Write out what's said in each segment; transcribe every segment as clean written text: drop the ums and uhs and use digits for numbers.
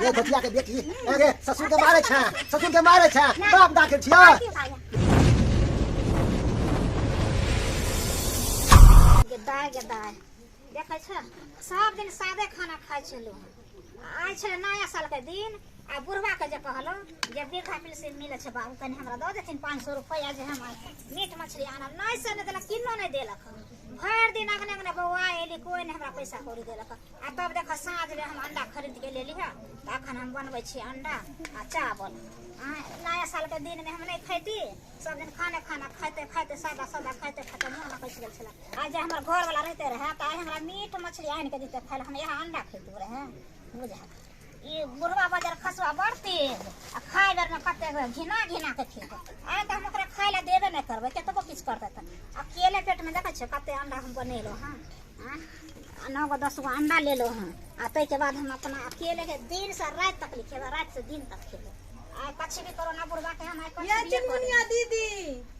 ए भतिया के बेटी अरे ससुर के मारे छा बाप दाखिल छिया गेदाय देखे छ सब दिन सादे खाना खाइ छलो आइ छ नया साल के दिन आ बुढ़वा के जे कहलो जे बेटा मिल से मिले छ बाबू कनी हमरा द देथिन 500 रुपया जे हम मीट मछली आनब नहीं से देलक किलो नहीं देलक भर दिन अगने अगने बौआ एली कोई नहीं हमरा पैसा कौड़ी देलक आ तब देख साँझ में हम अंडा खरीद के लेली है अखन हम बनबै छी अंडा आ चावल नया साल के दिन में हम नहीं खैती सब दिन खाना खाते सादा खाते मुँह न कैसे गेल छला आज जे हमर घर वाला रहते रहे त आज हमरा मीट मछली आन के देते खाए हम यहाँ अंडा खैते रहे बुझा ये बुढ़वा बाजार खसवा बढ़ती आ खाए बेर में कते घिना के खेत आए तो हम ओकरा खाए ला देबे नहीं करबै केतबो किछ करते त अकेले पेट में देखे छ कते अंडा हम बनेलो हां 9 गो 10 गो अंडा लेलो हां आ तै के बाद हम अपना अकेले के दिन से रात तक खेबे रात से दिन तक खेबे आ कछि भी करो ना बुढ़वा के हम आई या चिमनिया दीदी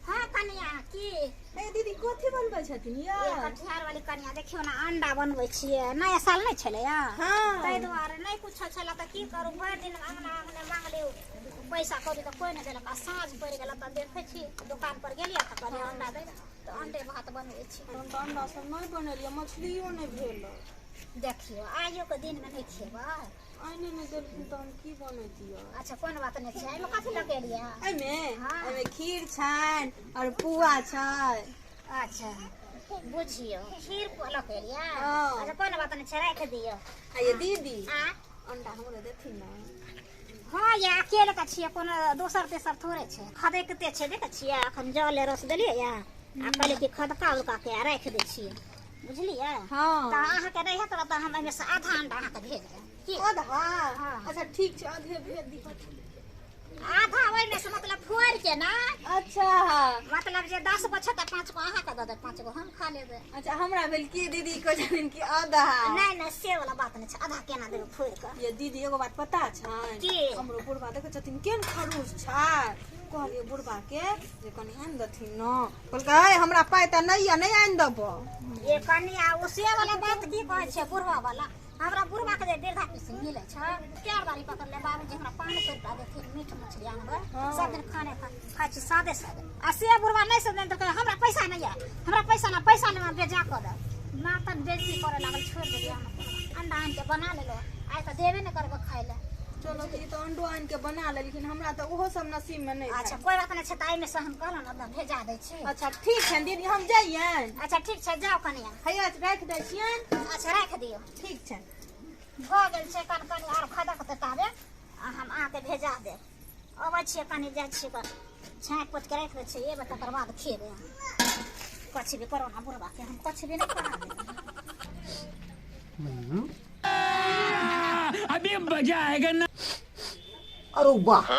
हां कनिया की ए दीदी कोथी बनबै छथिन या ये कठियार वाली कनिया देखियो ना अंडा बनबै छियै नया साल नहीं छले या हां तै दुआरे नहीं कुछ छला त की करू भर दिन अंगना मांगले पैसा कौड़ी त कोई नहीं देलक आ साँझ पड़ गेल त देखे छी दुकान पर गेलिए त कनी अंडा दे त अंडे भात बनबै छी अंडा सब नहीं बनेलिए मछलियो नहीं भेल देखियो आइयो के दिन में नहीं खेबा आइने में देलखिन त हम की बनैतिया अच्छा कोन बात नहीं छै एमे कथि लगेलिए एमे खीर छान और पुआ छै अच्छा बुझियो खीर लगेलिए अच्छा कोन बात नहीं छै राख दियो आ ये दीदी अंडा हमरे देथिन ना हाँ ये अकेले का छिए कोनो दोसर तेसर थोड़े छै खदैकते छै देखे छिए अखन जले रस देलिए या आ पहले की खदका उलका के राख दे छिए बुझलिए हां त अहाँ के नहीं हेत त हम एमे से आधा अंडा अहाँ के भेज देब की आधा अच्छा ठीक छै आधे भेज दी आधा ओइ में से मतलब फोड़ के ना अच्छा मतलब जे 10 गो छै त 5 गो अहाँ के द दे 5 गो हम खा लेबे अच्छा हमरा भेल की दीदी को जनिन की आधा नहीं से वाला बात नहीं छै आधा केना देबे फोड़ के ये दीदी एगो बात पता छै की हमरो बुढ़वा देखे छथिन केन खरूस छै कहलिए बुढ़वा के जे कनी आन दथिन न कहलकै ए हमरा पाइ त नहीं आन दबो ये कनिया उसे वाला बात की कहै छै बुढ़वा वाला हमरा बुढ़वा के जे वृद्धा पेंशन मिले छै केर बारी पकड़ ले बाबूजी हमरा 500 रुपया देथिन मीट मछली आनबै सब दिन खाए छी सादे आ से बुढ़वा नहीं से देन त हमरा पैसा नहीं है हमरा पैसा ना भेजा कर दे मातन बेइज्जती करे लागल छोड़ दे अंडा आन के बना लेलो आइ त देबे नहीं करबे खाए ले चलो ई तो अंडो आन के बना ले लेकिन हमरा तो ओहो सब नसीब में नहीं अच्छा कोई बात नहीं छै ताई में से हम कहलो ना भेजा दे छी अच्छा ठीक है दीदी हम जाइए अच्छा ठीक छै जाओ कनिया हैया रख दै छियन अच्छा रख दियो ठीक छै भ गेल छै कनी आर खदक देताबे आ हम आके भेजा दे अबै छियै कनी जाइ छियै क छाँट पोछ के रख दे छियै एबे तकर बाद खेबे कुछ भी करो ना बुढ़वा के हम कुछ भी नहीं करा दे अभी मजा आएगा ना अरे वाह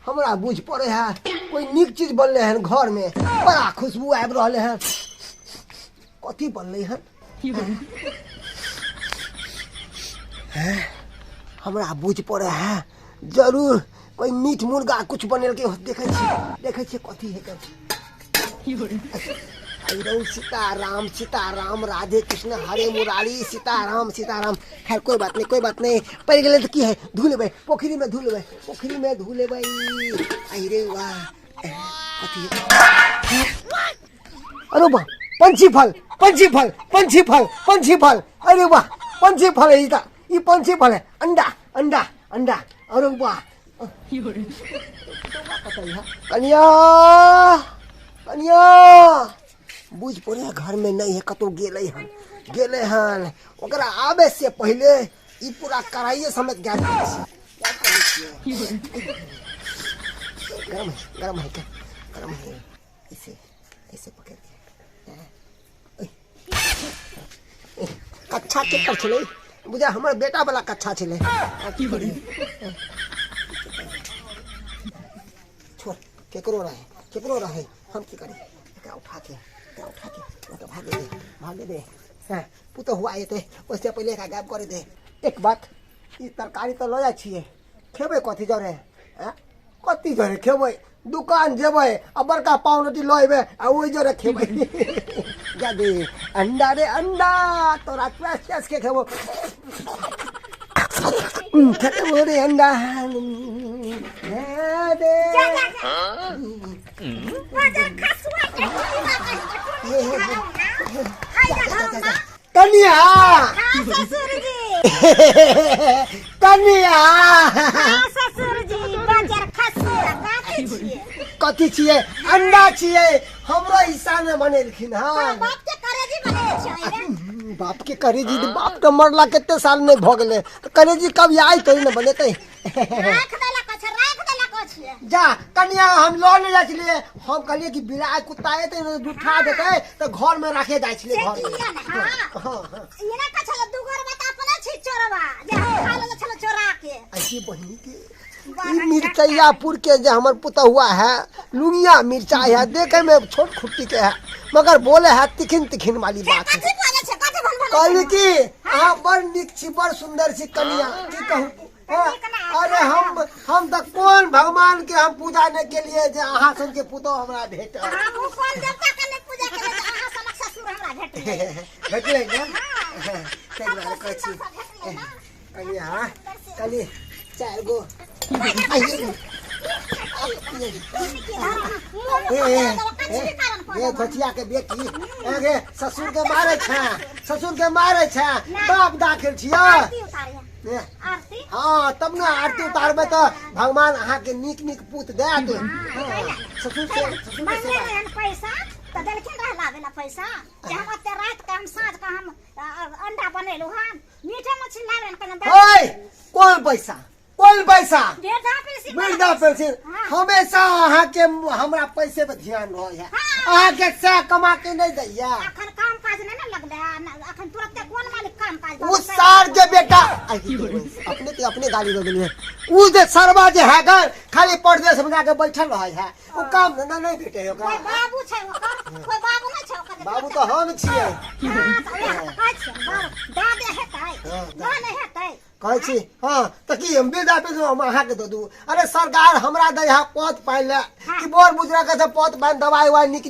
हमरा बुझ पड़े है कोई निक चीज बनले है घर में बड़ा खुशबू आबि रहले है कथी बनले है हमरा बुझ पड़े है जरूर कोई मीट मुर्गा कुछ बनेल के देखे छी कथी है सीताराम राधे कृष्ण हरे मुरारी सीताराम खैर कोई बात नहीं पड़ गए तो की है धो लेबै पोखरी में धो लेबै अरे वाह अरे वाह पंछी फल अरे वाह पंछी फल है ये पंछी फल है अंडा अरे वाह कन्या बुझ पड़े घर में नहीं है कतो गेले हन ओकरा आवे से पहले ई पूरा कराइए समेत गया गरम है ऐसे पकड़ के कच्छा के कर छले बुझा हमर बेटा वाला कच्छा छले छोड़ केकरो रहे हम की करी उठा के भागे दे पुतो हुआ ये उससे पहले का गायब करे दे एक बात ई तरकारी तो लो जा छिए खेबे कथी जरे कति जरे खेबै दुकान जेबै आ बड़का पावरोटी लइबै आ ओइ जरे खेबै जा दे अंडा रे अंडा तोरा प्यास के खेबो खेबो रे अंडा दे बाजार खसुआ के कन्या ससुर जी कन्या ससुर जी बाजार खसुआ कथी छियै अंडा छियै हमरो हिस्सा में बनेलखिन हां बाप के करेजी बने छै बाप के करेजी बाप तो मरला कितने साल में भ गेले तो करेजी कब आई तो न बनेतै राख देला कछ जा कन्या हम लो ले जाय छलिए हम कहलिए कि बिलाय कुत्ता एते उठा देतै तो घर में रखे जाय छलिए घर में हां इना कछ दुगर बता अपने छी चोरवा जे हम खा ले छलो चोरा के ऐसी बहिनी के मिर्चैयापुर के जो हमर पुता हुआ है लुंगिया मिर्चाई है देखे में छोट खुट्टी के है मगर बोले है तिखिन तिखिन वाली बात है कहली की अहाँ बड़ नीक छी बड़ सुंदर छी कन्या की कहूँ अरे हम तो कौन भगवान के हम पूजा ने के लिए जे अहाँ सब के पुतो हमरा भेट हम कौन देवता के ने पूजा के लिए अहाँ समक्ष ससुर हमरा भेट भेटले ना सही बात कहै छी कन्या कली 4 गो ये बचिया के बेटी आगे ससुर के मारे छे बाप दाखिल छिया हाँ तब ना आरती उतारबे तो भगवान अहाँ के नीक पूत देत ससुर से पैसा तो देलखिन रहला देला पैसा जे हम अते रात के हम साँझ के हम अंडा बनेलु हन मीठे मछली लावेन कने ओए कौन पैसा वृद्धा पेंशन हमेशा अहाँ के हमरा पैसे पे ध्यान रहे है अहाँ के से कमा के नहीं दैया अखन काम काज नहीं ना लगले अखन तुरंत कौन मालिक काम काज उस सार के बेटा अपने गाली दे देलिए उ जे सरवा जे है घर खाली परदेश में जाके बैठल रहे है उ काम धंधा नहीं भेटे हो कोई बाबू छै ओकर कोई बाबू नहीं छै ओकर बाबू तो हम छियै दादे हेतै दाने हेतै कहै छी हां त की हम बेदा पे हम अहाँ के दे दू अरे सरकार हमरा दे हा पद पाइ ले कि बोर बुजरा के से पद पाइ दवाई वाई निक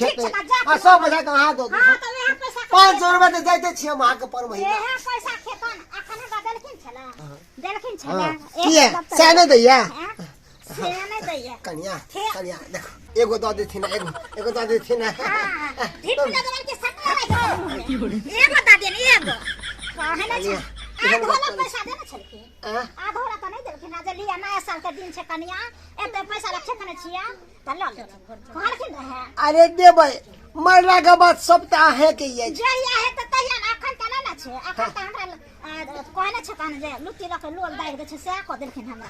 खेते आ सब बजा के अहाँ दे दू हां त वह पैसा 500 रुपया दे जाते छी हम अहाँ के पर महीना एहे पैसा खेतन अखन देलखिन छला की है से नहीं दैया से नहीं दैया कन्या देखो एगो दे देथिन एगो दे देथिन हां ठीक लगन के सपना एगो दा देन एगो काहे ना आधोला पैसा देना छलखिन आधोला तो नहीं देलखिन आज लिया नया साल के दिन छे कन्या एते पैसा रखे कने छिया त ल ले कहलखिन रहे अरे देबै मरला के बाद सब त आहे के ये जहिया है त तहिया अखन त ना छे अखन त हमरा कहने छे कान जे लुटी रखे लोल दाइ दे छे से को देलखिन हमरा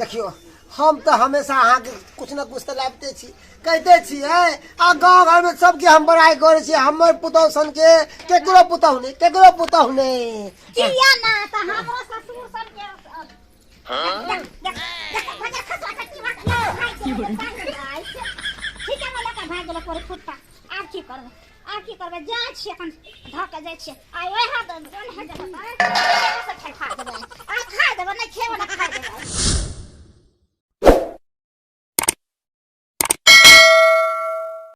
देखियो हम तो हमेशा अहाँ के कुछ न कुछ तो लाबते छी कहते छी आ गांव घर में सबके हम बड़ाई करे छी हमर पुतौ सन के केकरो पुतौ नहीं किया ना त हमरो ससुर सन के भजा खसवा खट्टी भाग ठीक है मला का भाग गेल पर फुटता आब की करबे जाय छी अपन ध के जाय छी आ ओइ हाथ कोन है जगह